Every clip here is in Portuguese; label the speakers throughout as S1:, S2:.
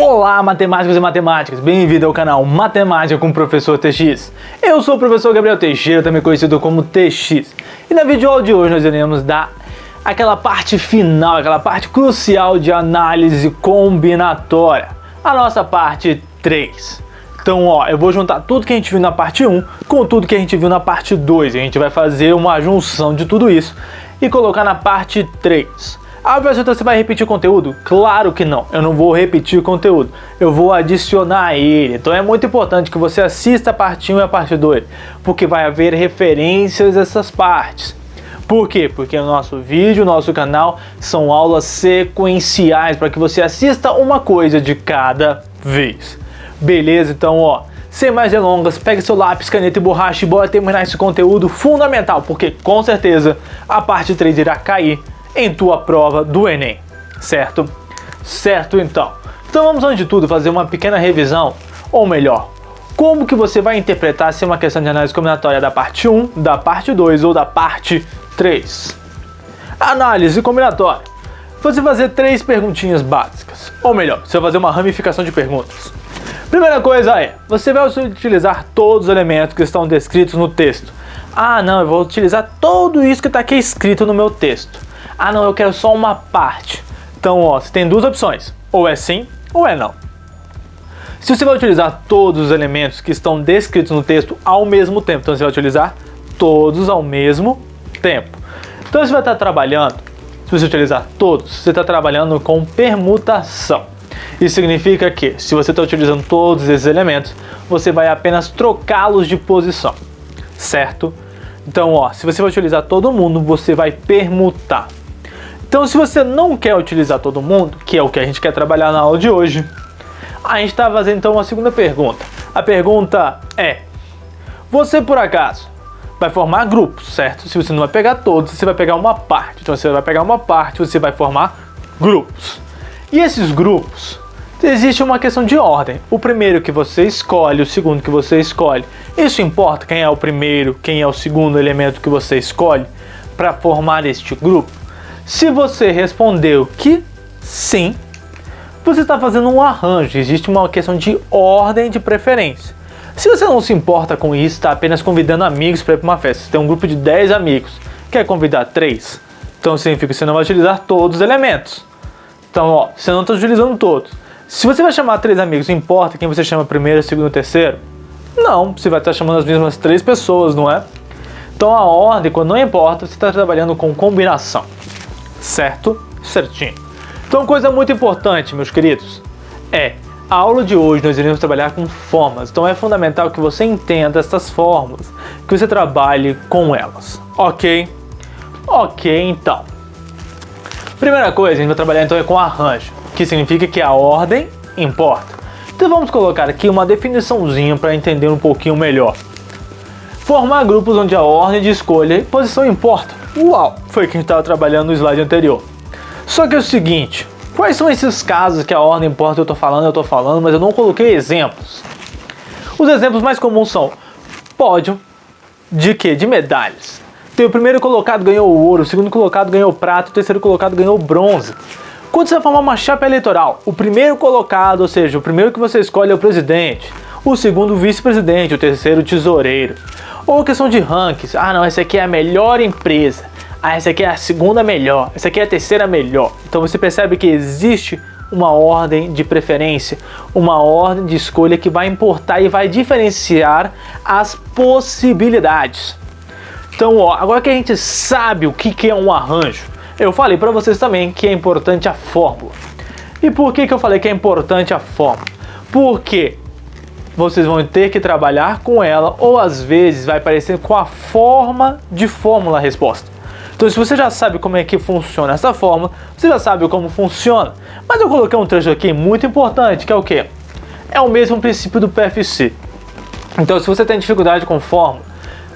S1: Olá, matemáticos e matemáticas, bem-vindo ao canal Matemática com o Professor TX. Eu sou o Professor Gabriel Teixeira, também conhecido como TX. E na videoaula de hoje nós iremos dar aquela parte final, aquela parte crucial de análise combinatória, a nossa parte 3. Então, eu vou juntar tudo que a gente viu na parte 1 com tudo que a gente viu na parte 2. A gente vai fazer uma junção de tudo isso e colocar na parte 3. Ah, professor, você vai repetir o conteúdo? Claro que não, eu não vou repetir o conteúdo, eu vou adicionar ele. Então é muito importante que você assista a parte 1 e a parte 2, porque vai haver referências a essas partes. Por quê? Porque o nosso vídeo, o nosso canal, são aulas sequenciais, para que você assista uma coisa de cada vez. Beleza? Então, sem mais delongas, pegue seu lápis, caneta e borracha e bora terminar esse conteúdo fundamental, porque com certeza a parte 3 irá cair em tua prova do Enem, certo? Certo, então. Então vamos, antes de tudo, fazer uma pequena revisão, ou melhor, como que você vai interpretar se é uma questão de análise combinatória da parte 1, da parte 2 ou da parte 3. Análise combinatória. Você vai fazer 3 perguntinhas básicas, ou melhor, você vai fazer uma ramificação de perguntas. Primeira coisa é, você vai utilizar todos os elementos que estão descritos no texto. Ah, não, eu vou utilizar tudo isso que está aqui escrito no meu texto. Ah, não, eu quero só uma parte. Então, você tem duas opções. Ou é sim, ou é não. Se você vai utilizar todos os elementos que estão descritos no texto ao mesmo tempo, então você vai utilizar todos ao mesmo tempo. Então, você vai estar trabalhando, se você utilizar todos, você está trabalhando com permutação. Isso significa que, se você está utilizando todos esses elementos, você vai apenas trocá-los de posição, certo? Então, se você vai utilizar todo mundo, você vai permutar. Então, se você não quer utilizar todo mundo, que é o que a gente quer trabalhar na aula de hoje, a gente está fazendo então uma segunda pergunta. A pergunta é, você por acaso vai formar grupos, certo? Se você não vai pegar todos, você vai pegar uma parte. Então, você vai pegar uma parte, você vai formar grupos. E esses grupos, existe uma questão de ordem. O primeiro que você escolhe, o segundo que você escolhe. Isso importa quem é o primeiro, quem é o segundo elemento que você escolhe para formar este grupo? Se você respondeu que sim, você está fazendo um arranjo. Existe uma questão de ordem de preferência. Se você não se importa com isso, está apenas convidando amigos para ir para uma festa. Você tem um grupo de 10 amigos, quer convidar 3? Então significa que você não vai utilizar todos os elementos. Então, você não está utilizando todos. Se você vai chamar 3 amigos, importa quem você chama primeiro, segundo e terceiro? Não, você vai estar chamando as mesmas 3 pessoas, não é? Então a ordem, quando não importa, você está trabalhando com combinação. Certo? Certinho. Então, coisa muito importante, meus queridos, a aula de hoje nós iremos trabalhar com fórmulas. Então é fundamental que você entenda essas fórmulas, que você trabalhe com elas. Ok? Ok, então. Primeira coisa, a gente vai trabalhar então com arranjo, que significa que a ordem importa. Então vamos colocar aqui uma definiçãozinha para entender um pouquinho melhor. Formar grupos onde a ordem de escolha e posição importa. Uau! Foi o que a gente estava trabalhando no slide anterior. Só que é o seguinte, quais são esses casos que a ordem importa? Eu estou falando, mas eu não coloquei exemplos. Os exemplos mais comuns são pódio, de quê? De medalhas. Tem o primeiro colocado ganhou o ouro, o segundo colocado ganhou o prata, o terceiro colocado ganhou o bronze. Quando você vai formar uma chapa eleitoral, o primeiro colocado, ou seja, o primeiro que você escolhe é o presidente, o segundo o vice-presidente, o terceiro o tesoureiro. Ou questão de rankings, ah não, essa aqui é a melhor empresa, ah essa aqui é a segunda melhor, essa aqui é a terceira melhor. Então você percebe que existe uma ordem de preferência, uma ordem de escolha que vai importar e vai diferenciar as possibilidades. Então, agora que a gente sabe o que é um arranjo, eu falei para vocês também que é importante a fórmula. E por que eu falei que é importante a fórmula? Porque vocês vão ter que trabalhar com ela, ou às vezes vai parecer com a forma de fórmula a resposta. Então, se você já sabe como é que funciona essa fórmula, você já sabe como funciona. Mas eu coloquei um trecho aqui muito importante, que é o quê? É o mesmo princípio do PFC. Então, se você tem dificuldade com fórmula,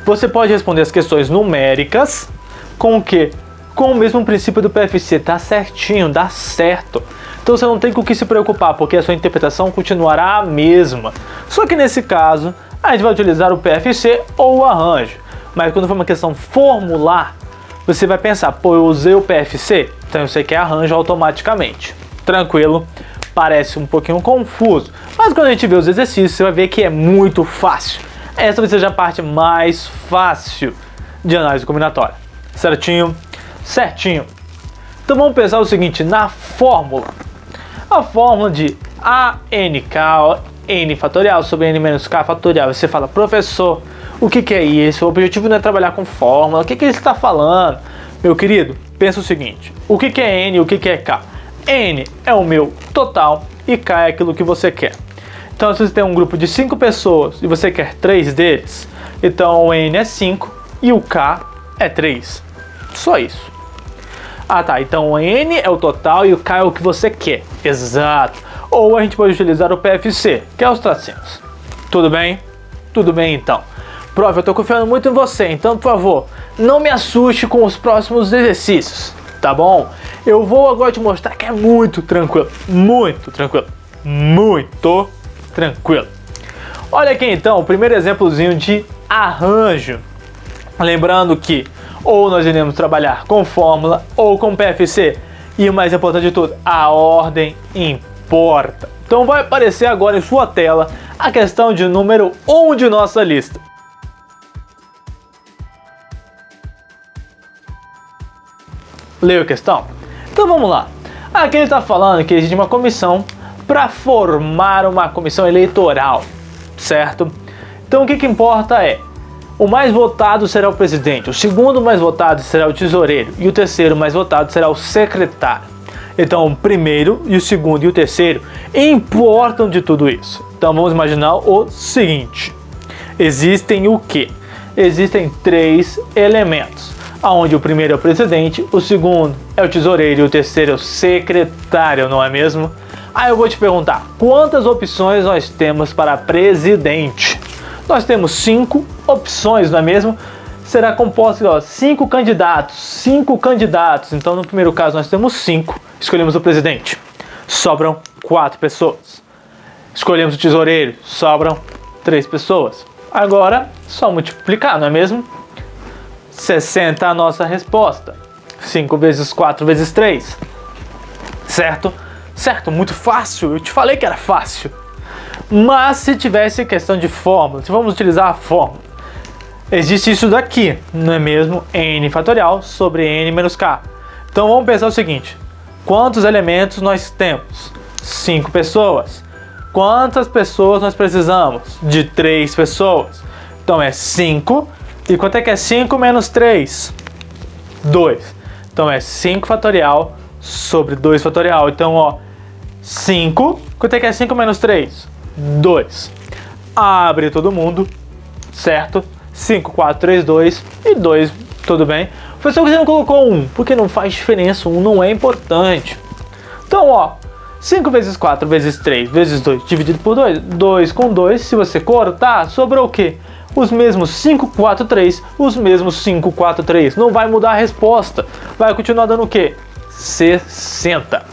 S1: você pode responder as questões numéricas com o quê? Com o mesmo princípio do PFC, tá certinho, dá certo. Então você não tem com o que se preocupar, porque a sua interpretação continuará a mesma. Só que nesse caso, a gente vai utilizar o PFC ou o arranjo. Mas quando for uma questão formular, você vai pensar, pô, eu usei o PFC, então eu sei que é arranjo automaticamente. Tranquilo? Parece um pouquinho confuso, mas quando a gente vê os exercícios, você vai ver que é muito fácil. Essa vai ser a parte mais fácil de análise combinatória. Certinho? Certinho. Então vamos pensar o seguinte, na fórmula. A fórmula de ANK, N fatorial sobre N menos K fatorial. Você fala, professor, o que é isso? O objetivo não é trabalhar com fórmula. O que ele está falando? Meu querido, pensa o seguinte, o que é N e o que é K? N é o meu total e K é aquilo que você quer. Então, se você tem um grupo de 5 pessoas e você quer 3 deles, então o N é 5 e o K é 3. Só isso. Ah tá, então o N é o total e o K é o que você quer. Exato. Ou a gente pode utilizar o PFC, que é os tracinhos. Tudo bem? Tudo bem então. Prof, eu tô confiando muito em você, então por favor, não me assuste com os próximos exercícios, tá bom? Eu vou agora te mostrar que é muito tranquilo, muito tranquilo, muito tranquilo. Olha aqui então o primeiro exemplozinho de arranjo. Lembrando que ou nós iremos trabalhar com fórmula ou com PFC. E o mais importante de tudo, a ordem importa. Então vai aparecer agora em sua tela a questão de número 1 de nossa lista. Leu a questão? Então vamos lá. Aqui ele está falando que existe uma comissão para formar uma comissão eleitoral, certo? Então o que importa é, o mais votado será o presidente, o segundo mais votado será o tesoureiro e o terceiro mais votado será o secretário. Então o primeiro e o segundo e o terceiro importam de tudo isso. Então vamos imaginar o seguinte, existem o quê? Existem 3 elementos, onde o primeiro é o presidente, o segundo é o tesoureiro e o terceiro é o secretário, não é mesmo? Aí eu vou te perguntar, quantas opções nós temos para presidente? Nós temos 5 opções, não é mesmo? Será composto de 5 candidatos, então no primeiro caso nós temos 5, escolhemos o presidente, sobram 4 pessoas. Escolhemos o tesoureiro, sobram 3 pessoas. Agora, só multiplicar, não é mesmo? 60 a nossa resposta. 5 vezes 4 vezes 3. Certo? Certo, muito fácil. Eu te falei que era fácil. Mas se tivesse questão de fórmula, se vamos utilizar a fórmula, existe isso daqui, não é mesmo? N fatorial sobre N menos K. Então vamos pensar o seguinte. Quantos elementos nós temos? 5 pessoas. Quantas pessoas nós precisamos? De 3 pessoas. Então é 5. E quanto é que é 5 menos 3? 2. Então é 5 fatorial sobre 2 fatorial. Então, ó, 5. Quanto é que é 5 menos 3? 2. Abre todo mundo, certo? 5, 4, 3, 2 e 2, tudo bem? Professor, você não colocou 1, porque não faz diferença, 1 não é importante. Então, ó, 5 vezes 4 vezes 3 vezes 2 dividido por 2, 2 com 2, se você cortar, sobrou o quê? Os mesmos 5, 4, 3, os mesmos 5, 4, 3. Não vai mudar a resposta. Vai continuar dando o quê? 60.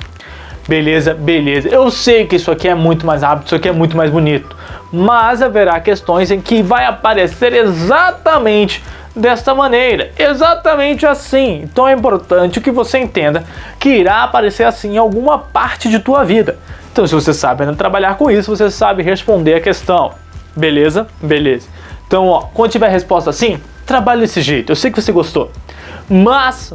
S1: Beleza, beleza. Eu sei que isso aqui é muito mais rápido, isso aqui é muito mais bonito. Mas haverá questões em que vai aparecer exatamente desta maneira. Exatamente assim. Então é importante que você entenda que irá aparecer assim em alguma parte de tua vida. Então se você sabe trabalhar com isso, você sabe responder a questão. Beleza? Beleza. Então, ó, quando tiver resposta assim, trabalhe desse jeito. Eu sei que você gostou. Mas,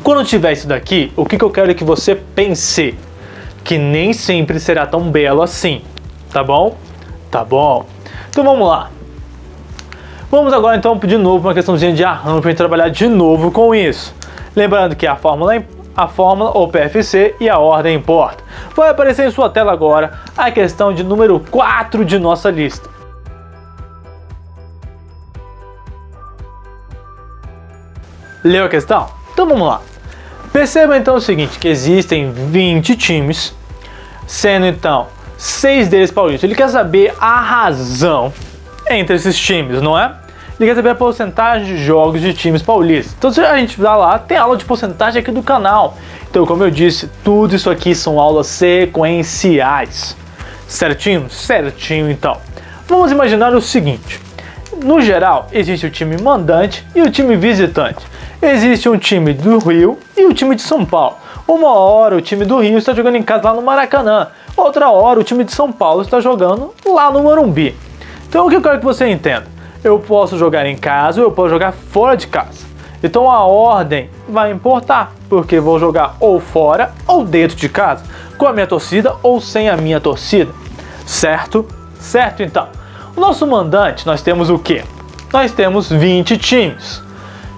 S1: quando tiver isso daqui, o que eu quero é que você pense que nem sempre será tão belo assim. Tá bom? Tá bom. Então vamos lá. Vamos agora então de novo uma questãozinha de arranjo para gente trabalhar de novo com isso. Lembrando que a fórmula ou PFC e a ordem importa. Vai aparecer em sua tela agora a questão de número 4 de nossa lista. Leu a questão? Então vamos lá. Perceba então o seguinte, que existem 20 times, sendo então 6 deles paulistas. Ele quer saber a razão entre esses times, não é? Ele quer saber a porcentagem de jogos de times paulistas. Então se a gente vai lá, tem aula de porcentagem aqui do canal. Então como eu disse, tudo isso aqui são aulas sequenciais. Certinho? Certinho então. Vamos imaginar o seguinte. No geral, existe o time mandante e o time visitante. Existe um time do Rio e o time de São Paulo. Uma hora o time do Rio está jogando em casa lá no Maracanã. Outra hora o time de São Paulo está jogando lá no Morumbi. Então o que eu quero que você entenda? Eu posso jogar em casa ou eu posso jogar fora de casa. Então a ordem vai importar, porque vou jogar ou fora ou dentro de casa, com a minha torcida ou sem a minha torcida. Certo? Certo então. O nosso mandante, nós temos o quê? Nós temos 20 times.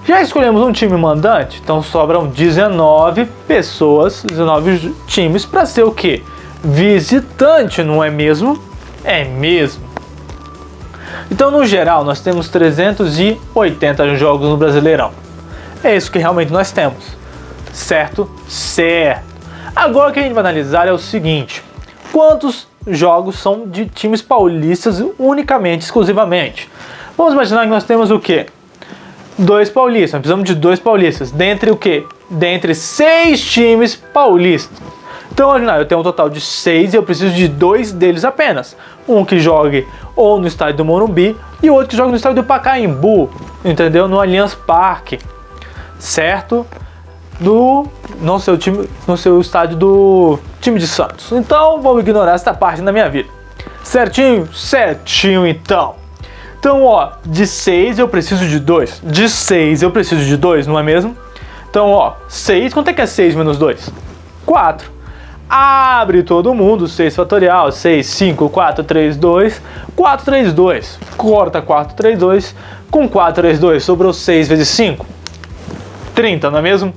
S1: Já escolhemos um time mandante, então sobram 19 pessoas, 19 times para ser o quê? Visitante, não é mesmo? É mesmo. Então, no geral, nós temos 380 jogos no Brasileirão. É isso que realmente nós temos. Certo? Certo. Agora o que a gente vai analisar é o seguinte: quantos jogos são de times paulistas unicamente, exclusivamente? Vamos imaginar que nós temos o quê? 2 paulistas, nós precisamos de 2 paulistas. Dentre o quê? Dentre 6 times paulistas. Então, eu tenho um total de 6 e eu preciso de 2 deles apenas. Um que jogue ou no estádio do Morumbi e o outro que jogue no estádio do Pacaembu, entendeu? No Allianz Parque, certo? No seu estádio do time de Santos. Então, vou ignorar essa parte da minha vida. Certinho? Certinho, então. Então, ó, de 6 eu preciso de 2. De 6 eu preciso de 2, não é mesmo? Então, ó, 6, quanto é que é 6 menos 2? 4. Abre todo mundo, 6 fatorial, 6, 5, 4, 3, 2, 4, 3, 2. Corta 4, 3, 2. Com 4, 3, 2, sobrou 6 vezes 5. 30, não é mesmo?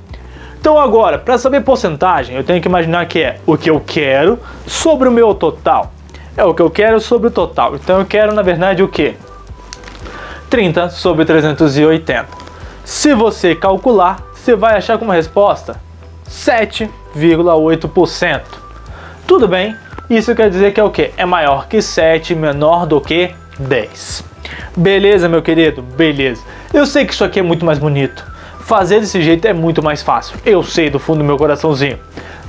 S1: Então agora, para saber porcentagem, eu tenho que imaginar que é o que eu quero sobre o meu total. É o que eu quero sobre o total. Então eu quero, na verdade, o quê? 30 sobre 380. Se você calcular, você vai achar como resposta 7,8%. Tudo bem? Isso quer dizer que é o quê? É maior que 7, menor do que 10. Beleza, meu querido? Beleza. Eu sei que isso aqui é muito mais bonito. Fazer desse jeito é muito mais fácil. Eu sei do fundo do meu coraçãozinho.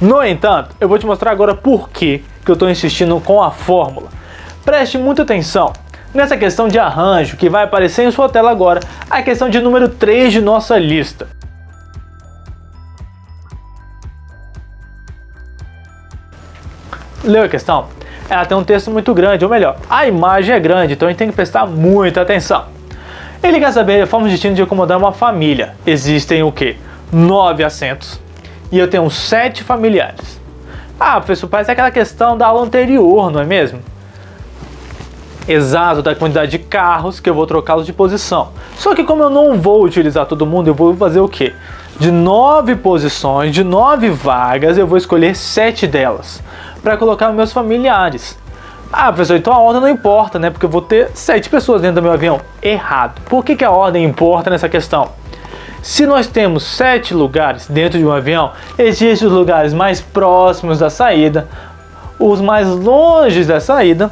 S1: No entanto, eu vou te mostrar agora por que eu estou insistindo com a fórmula. Preste muita atenção nessa questão de arranjo que vai aparecer em sua tela agora, a questão de número 3 de nossa lista. Leu a questão? Ela tem um texto muito grande, ou melhor, a imagem é grande, então a gente tem que prestar muita atenção. Ele quer saber a forma distinta de acomodar uma família. Existem o quê? 9 assentos e eu tenho 7 familiares. Ah, professor, parece aquela questão da aula anterior, não é mesmo? Exato, da quantidade de carros que eu vou trocá-los de posição. Só que como eu não vou utilizar todo mundo, eu vou fazer o quê? De 9 posições, de 9 vagas, eu vou escolher 7 delas para colocar meus familiares. Ah, professor, então a ordem não importa, né? Porque eu vou ter 7 pessoas dentro do meu avião. Errado. Por que a ordem importa nessa questão? Se nós temos 7 lugares dentro de um avião, existem os lugares mais próximos da saída, os mais longes da saída,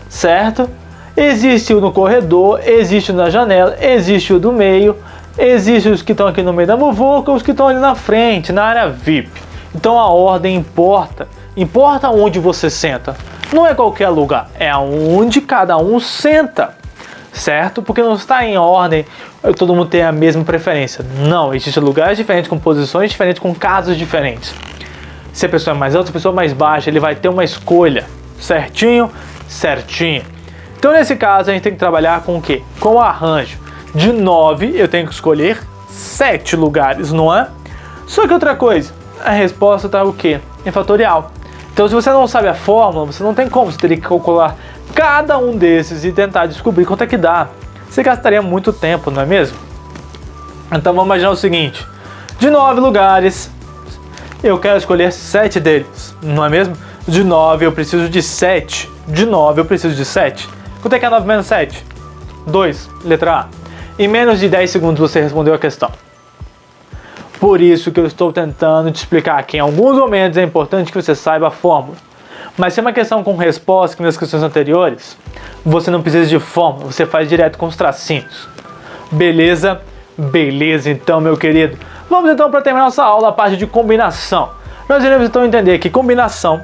S1: certo? Existe o no corredor, existe o na janela, existe o do meio, existe os que estão aqui no meio da muvuca, os que estão ali na frente, na área VIP. Então a ordem importa. Importa onde você senta. Não é qualquer lugar, é onde cada um senta, certo? Porque não está em ordem, todo mundo tem a mesma preferência. Não, existem lugares diferentes, com posições diferentes, com casos diferentes. Se a pessoa é mais alta, se a pessoa é mais baixa, ele vai ter uma escolha, certinho? Certinho. Então nesse caso a gente tem que trabalhar com o quê? Com o arranjo. De 9 eu tenho que escolher 7 lugares, não é? Só que outra coisa, a resposta está o quê? Em fatorial. Então se você não sabe a fórmula, você não tem como, você teria que calcular cada um desses e tentar descobrir quanto é que dá. Você gastaria muito tempo, não é mesmo? Então vamos imaginar o seguinte, de 9 lugares, eu quero escolher 7 deles, não é mesmo? De 9 eu preciso de 7, de 9 eu preciso de 7. Quanto é que é 9 menos 7? 2, letra A. Em menos de 10 segundos você respondeu a questão. Por isso que eu estou tentando te explicar que em alguns momentos é importante que você saiba a fórmula. Mas se é uma questão com resposta, que nas questões anteriores, você não precisa de fórmula, você faz direto com os tracinhos. Beleza? Beleza então, meu querido. Vamos então para terminar nossa aula, a parte de combinação. Nós iremos então entender que combinação,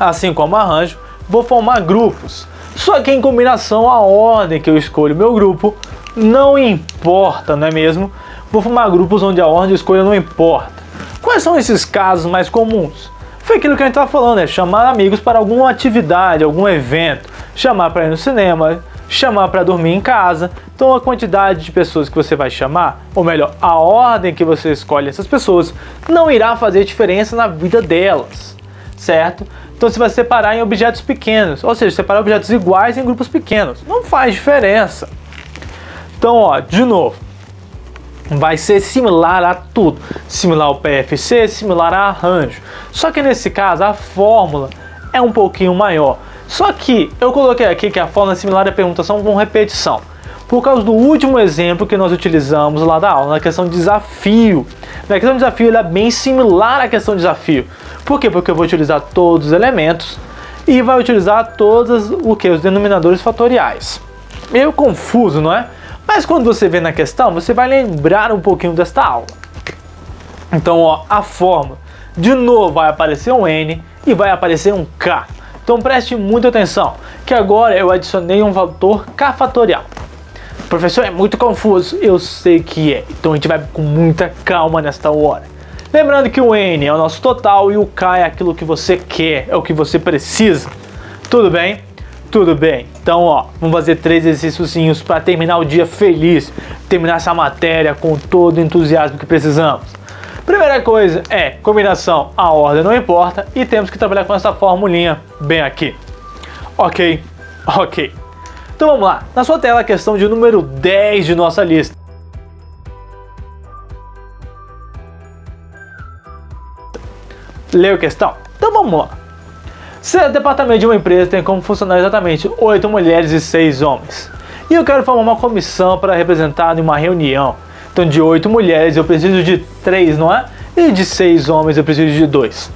S1: assim como arranjo, vou formar grupos. Só que em combinação, a ordem que eu escolho meu grupo não importa, não é mesmo? Vou formar grupos onde a ordem de escolha não importa. Quais Quais são esses casos mais comuns? Foi aquilo que a gente estava falando, chamar amigos para alguma atividade, algum evento, chamar para ir no cinema, chamar para dormir em casa. Então a quantidade de pessoas que você vai chamar, ou melhor, a ordem que você escolhe essas pessoas, não irá fazer diferença na vida delas, certo? Então você vai separar em objetos pequenos, ou seja, separar objetos iguais em grupos pequenos. Não faz diferença. Então, ó, de novo, vai ser similar a tudo. Similar ao PFC, similar a arranjo. Só que nesse caso, a fórmula é um pouquinho maior. Só que eu coloquei aqui que a fórmula é similar à permutação com repetição, por causa do último exemplo que nós utilizamos lá da aula, na questão de desafio. Na questão de desafio, ele é bem similar à questão de desafio. Por quê? Porque eu vou utilizar todos os elementos e vai utilizar todos os denominadores fatoriais. Meio confuso, não é? Mas quando você vê na questão, você vai lembrar um pouquinho desta aula. Então, ó, a fórmula, de novo, vai aparecer um N e vai aparecer um K. Então preste muita atenção, que agora eu adicionei um fator K fatorial. Professor, é muito confuso. Eu sei que é. Então a gente vai com muita calma nesta hora. Lembrando que o N é o nosso total e o K é aquilo que você quer, é o que você precisa. Tudo bem? Tudo bem. Então, ó, vamos fazer 3 exercícios para terminar o dia feliz, terminar essa matéria com todo o entusiasmo que precisamos. Primeira coisa é combinação, a ordem não importa, e temos que trabalhar com essa formulinha bem aqui. Ok? Ok. Então vamos lá. Na sua tela, a questão de número 10 de nossa lista. Leu a questão? Então vamos lá. Se o departamento de uma empresa tem como funcionar exatamente 8 mulheres e 6 homens, e eu quero formar uma comissão para representar em uma reunião, então de 8 mulheres eu preciso de 3, não é? E de 6 homens eu preciso de 2.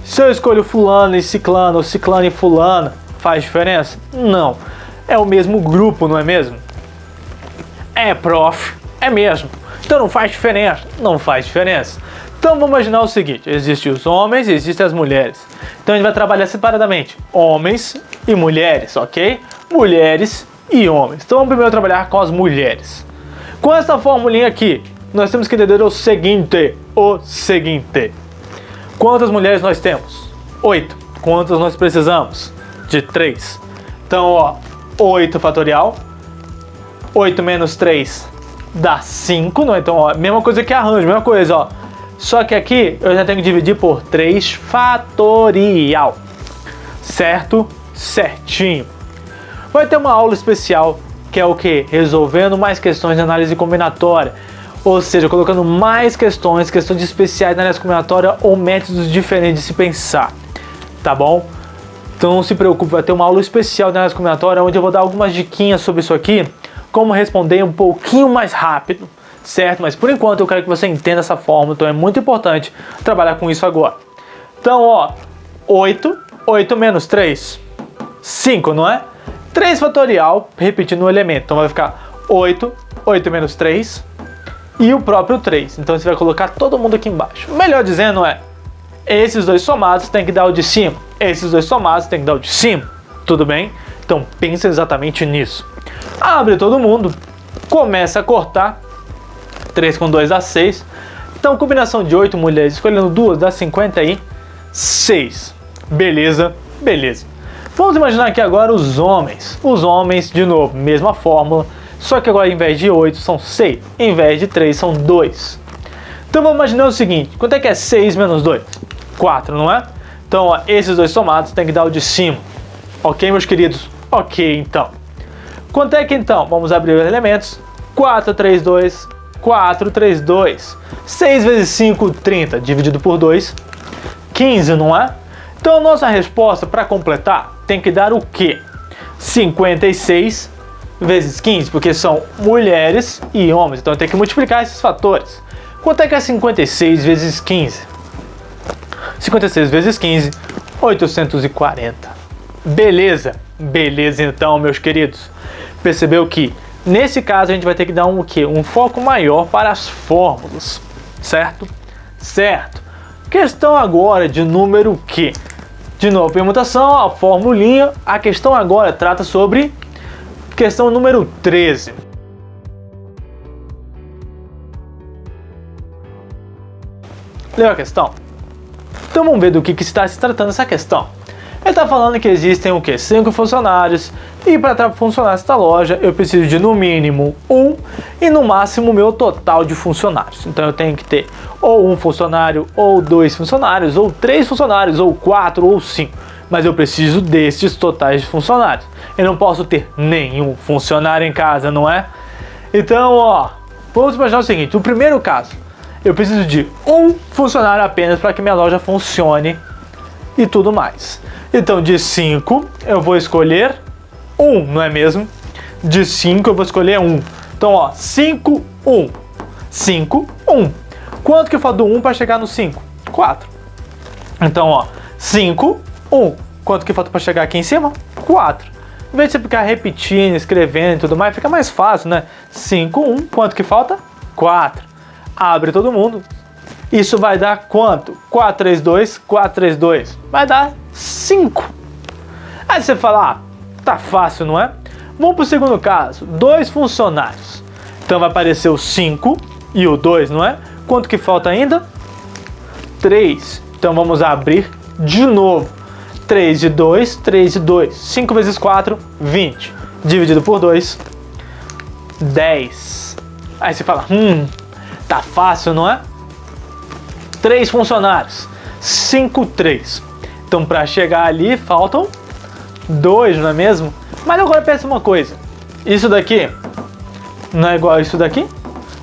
S1: Se eu escolho fulano e ciclano, ou ciclano e fulano, faz diferença? Não. É o mesmo grupo, não é mesmo? É, prof. É mesmo. Então não faz diferença. Não faz diferença. Então vamos imaginar o seguinte, existem os homens e existem as mulheres. Então a gente vai trabalhar separadamente, homens e mulheres, ok? Mulheres e homens. Então vamos primeiro trabalhar com as mulheres. Com essa formulinha aqui, nós temos que entender o seguinte. Quantas mulheres nós temos? 8. Quantas nós precisamos? De 3. Então, ó, 8 fatorial. 8 menos 3 dá 5, não é? Então, ó, mesma coisa que arranjo, mesma coisa, ó. Só que aqui eu já tenho que dividir por 3 fatorial. Certo? Certinho. Vai ter uma aula especial que é o que? Resolvendo mais questões de análise combinatória. Ou seja, colocando mais questões especiais na análise combinatória ou métodos diferentes de se pensar. Tá bom? Então não se preocupe, vai ter uma aula especial de análise combinatória onde eu vou dar algumas diquinhas sobre isso aqui, como responder um pouquinho mais rápido. Certo? Mas por enquanto eu quero que você entenda essa fórmula, então é muito importante trabalhar com isso agora. Então, ó, 8 menos 3, 5, não é? 3 fatorial, repetindo o elemento. Então vai ficar 8 menos 3 e o próprio 3. Então você vai colocar todo mundo aqui embaixo. Melhor dizendo é, esses dois somados tem que dar o de cima. Esses dois somados tem que dar o de cima. Tudo bem? Então pensa exatamente nisso. Abre todo mundo, começa a cortar. 3 com 2 dá 6. Então, combinação de 8 mulheres, escolhendo 2, dá 56. Beleza? Beleza. Vamos imaginar aqui agora os homens. Os homens, de novo, mesma fórmula. Só que agora, em vez de 8, são 6. Em vez de 3, são 2. Então, vamos imaginar o seguinte. Quanto é que é 6 menos 2? 4, não é? Então, ó, esses dois somados tem que dar o de cima. Ok, meus queridos? Ok, então. Quanto é que, então? Vamos abrir os elementos. 4, 3, 2... 4, 3, 2. 6 vezes 5, 30. Dividido por 2, 15, não é? Então a nossa resposta para completar tem que dar o quê? 56 vezes 15, porque são mulheres e homens. Então eu tenho que multiplicar esses fatores. Quanto é que é 56 vezes 15? 56 vezes 15, 840. Beleza? Beleza então, meus queridos. Percebeu que nesse caso a gente vai ter que dar um quê? Um foco maior para as fórmulas, certo? Certo. Questão agora de número Q. De novo, permutação, a formulinha. A questão agora trata sobre questão número 13. Leu a questão? Então vamos ver do que está se tratando essa questão. Ele está falando que existem o quê? 5 funcionários, e para funcionar esta loja eu preciso de no mínimo 1 e no máximo o meu total de funcionários. Então eu tenho que ter ou 1 funcionário, ou 2 funcionários, ou 3 funcionários, ou 4, ou 5. Mas eu preciso destes totais de funcionários. Eu não posso ter nenhum funcionário em casa, não é? Então, ó, vamos imaginar o seguinte, o primeiro caso, eu preciso de 1 funcionário apenas para que minha loja funcione e tudo mais. Então, de 5, eu vou escolher 1, não é mesmo? De 5, eu vou escolher 1. Então, ó, 5, 1. 5, 1. Quanto que falta do 1 para chegar no 5? 4. Então, ó, 5, 1. Quanto que falta para chegar aqui em cima? 4. Em vez de você ficar repetindo, escrevendo e tudo mais, fica mais fácil, né? 5, 1. Quanto que falta? 4. Abre todo mundo. Isso vai dar quanto? 4, 3, 2, 4, 3, 2. Vai dar 5. Aí você fala, ah, tá fácil, não é? Vamos para o segundo caso. 2 funcionários. Então vai aparecer o 5 e o 2, não é? Quanto que falta ainda? 3. Então vamos abrir de novo. 3 de 2, 3 de 2. 5 vezes 4, 20. Dividido por 2, 10. Aí você fala, tá fácil, não é? 3 funcionários, 5, 3. Então, para chegar ali, faltam 2, não é mesmo? Mas agora pensa uma coisa. Isso daqui não é igual a isso daqui?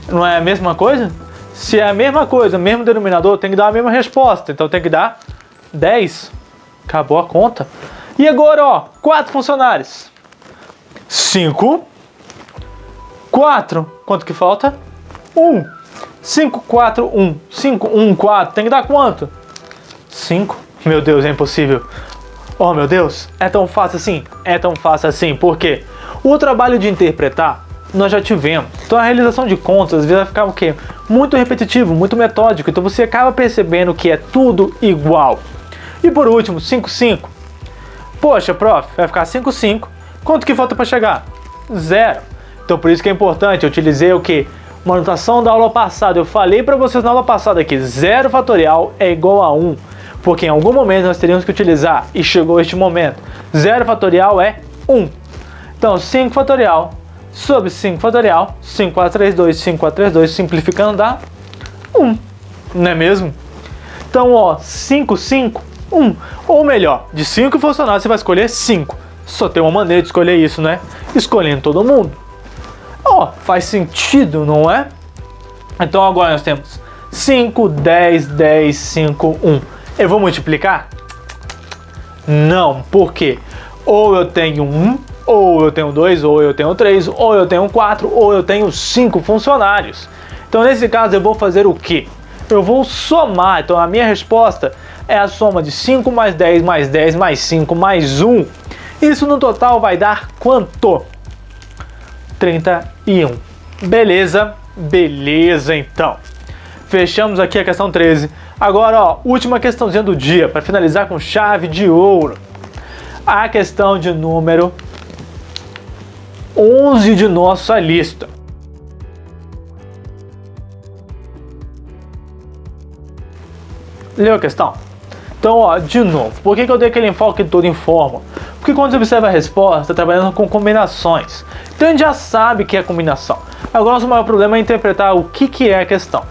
S1: Não é a mesma coisa? Se é a mesma coisa, mesmo denominador, tem que dar a mesma resposta. Então, tem que dar 10. Acabou a conta. E agora, ó, 4 funcionários. 5, 4. Quanto que falta? 1. 5, 4, 1. 5, 1, 4. Tem que dar quanto? 5. Meu Deus, é impossível. Oh, meu Deus. É tão fácil assim? É tão fácil assim. Por quê? O trabalho de interpretar, nós já tivemos. Então, a realização de contas, às vezes, vai ficar o quê? Muito repetitivo, muito metódico. Então, você acaba percebendo que é tudo igual. E, por último, 5, 5. Poxa, prof, vai ficar 5, 5. Quanto que falta para chegar? 0. Então, por isso que é importante. Eu utilizei o quê? Uma anotação da aula passada. Eu falei para vocês na aula passada que 0 fatorial é igual a 1, porque em algum momento nós teríamos que utilizar, e chegou este momento. 0 fatorial é 1. Então, 5 fatorial sobre 5 fatorial, 5, 4, 3, 2, 5, 4, 3, 2, simplificando dá 1, não é mesmo? Então, ó, 5, 5, 1. Ou melhor, de 5 funcionários você vai escolher 5. Só tem uma maneira de escolher isso, né? Escolhendo todo mundo. Ó, faz sentido, não é? Então agora nós temos 5, 10, 10, 5, 1. Eu vou multiplicar? Não, por quê? Ou eu tenho 1, ou eu tenho 2, ou eu tenho 3, ou eu tenho 4, ou eu tenho 5 funcionários. Então nesse caso eu vou fazer o quê? Eu vou somar. Então a minha resposta é a soma de 5 mais 10 mais 10 mais 5 mais 1. Isso no total vai dar quanto? 31. Beleza? Beleza, então. Fechamos aqui a questão 13. Agora, ó, última questãozinha do dia, para finalizar com chave de ouro. A questão de número 11 de nossa lista. Leu a questão? Então, ó, de novo, por que eu dei aquele enfoque todo em fórmula? Porque quando você observa a resposta, trabalhando com combinações. Então a gente já sabe que é combinação. Agora, nosso maior problema é interpretar o que é a questão.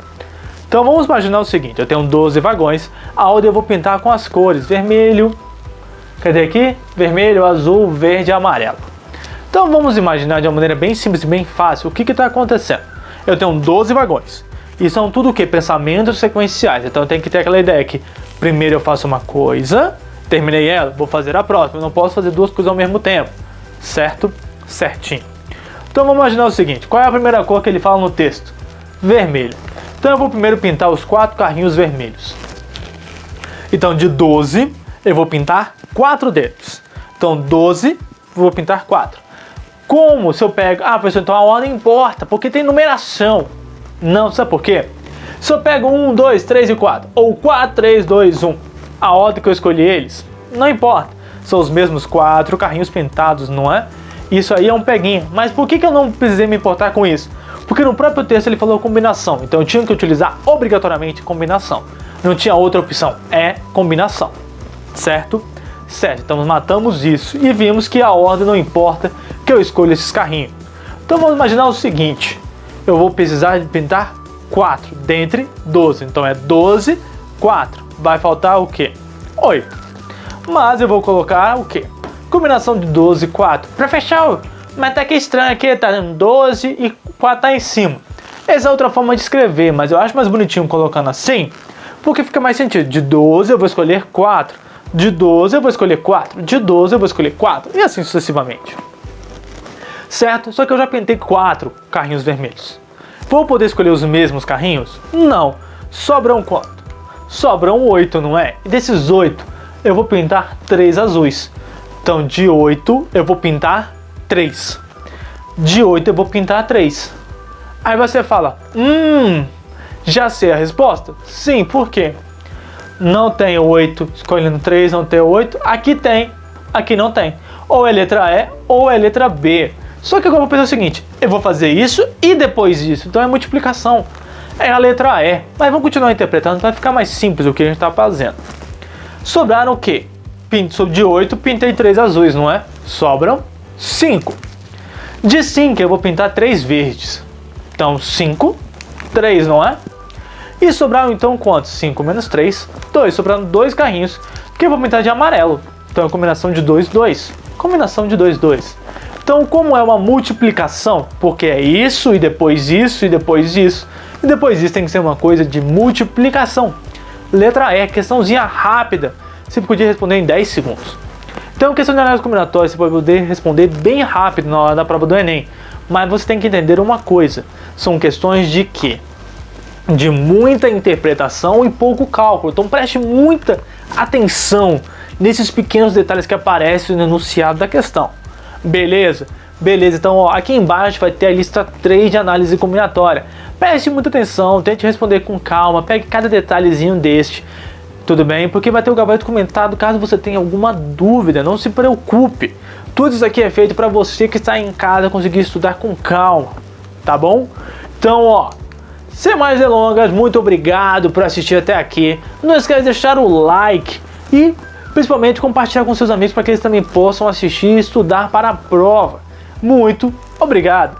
S1: Então vamos imaginar o seguinte, eu tenho 12 vagões, aonde eu vou pintar com as cores vermelho, cadê aqui? Vermelho, azul, verde e amarelo. Então vamos imaginar de uma maneira bem simples e bem fácil o que está acontecendo. Eu tenho 12 vagões, e são tudo o que? Pensamentos sequenciais. Então eu tenho que ter aquela ideia que primeiro eu faço uma coisa, terminei ela, vou fazer a próxima. Eu não posso fazer duas coisas ao mesmo tempo, certo? Certinho. Então vamos imaginar o seguinte, qual é a primeira cor que ele fala no texto? Vermelho. Então eu vou primeiro pintar os 4 carrinhos vermelhos. Então de 12 eu vou pintar 4 deles. Então 12 vou pintar 4. Como se eu pego... Ah, professor, então a ordem importa, porque tem numeração. Não, sabe por quê? Se eu pego 1, 2, 3 e 4, ou 4, 3, 2, 1, a ordem que eu escolhi eles, não importa. São os mesmos 4 carrinhos pintados, não é? Isso aí é um peguinha. Mas por que eu não precisei me importar com isso? Porque no próprio texto ele falou combinação. Então eu tinha que utilizar obrigatoriamente combinação. Não tinha outra opção, é combinação, certo? Certo, então matamos isso e vimos que a ordem não importa que eu escolha esses carrinhos. Então vamos imaginar o seguinte, eu vou precisar de pintar 4 dentre 12, então é 12, 4, vai faltar o quê? 8, mas eu vou colocar o quê? Combinação de 12 e 4, professor, mas tá que estranho aqui, tá 12 e 4 tá em cima. Essa é outra forma de escrever, mas eu acho mais bonitinho colocando assim, porque fica mais sentido, de 12 eu vou escolher 4, de 12 eu vou escolher 4, de 12 eu vou escolher 4, e assim sucessivamente. Certo? Só que eu já pintei 4 carrinhos vermelhos. Vou poder escolher os mesmos carrinhos? Não. Sobram quanto? Sobram 8, não é? E desses 8, eu vou pintar 3 azuis. Então, de 8, eu vou pintar 3. De 8, eu vou pintar 3. Aí você fala, já sei a resposta? Sim, por quê? Não tem 8, escolhendo 3, não tem 8. Aqui tem, aqui não tem. Ou é letra E, ou é letra B. Só que agora eu vou pensar o seguinte, eu vou fazer isso e depois isso, então é multiplicação. É a letra E, mas vamos continuar interpretando para ficar mais simples o que a gente está fazendo. Sobraram o quê? De 8, pintei 3 azuis, não é? Sobram 5. De 5 eu vou pintar 3 verdes. Então 5, 3, não é? E sobraram então quantos? 5 menos 3, 2. Sobraram 2 carrinhos que eu vou pintar de amarelo. Então é combinação de 2, 2. Combinação de 2, 2. Então, como é uma multiplicação, porque é isso, e depois isso, e depois isso, e depois isso tem que ser uma coisa de multiplicação. Letra E, questãozinha rápida, você podia responder em 10 segundos. Então, questão de análise combinatória, você pode poder responder bem rápido na hora da prova do Enem. Mas você tem que entender uma coisa, são questões de quê? De muita interpretação e pouco cálculo. Então, preste muita atenção nesses pequenos detalhes que aparecem no enunciado da questão. Beleza? Beleza, então ó, aqui embaixo vai ter a lista 3 de análise combinatória. Preste muita atenção, tente responder com calma, pegue cada detalhezinho deste, tudo bem? Porque vai ter o gabarito comentado caso você tenha alguma dúvida, não se preocupe. Tudo isso aqui é feito para você que está em casa conseguir estudar com calma, tá bom? Então ó, sem mais delongas, muito obrigado por assistir até aqui. Não esquece de deixar o like e principalmente compartilhar com seus amigos para que eles também possam assistir e estudar para a prova. Muito obrigado!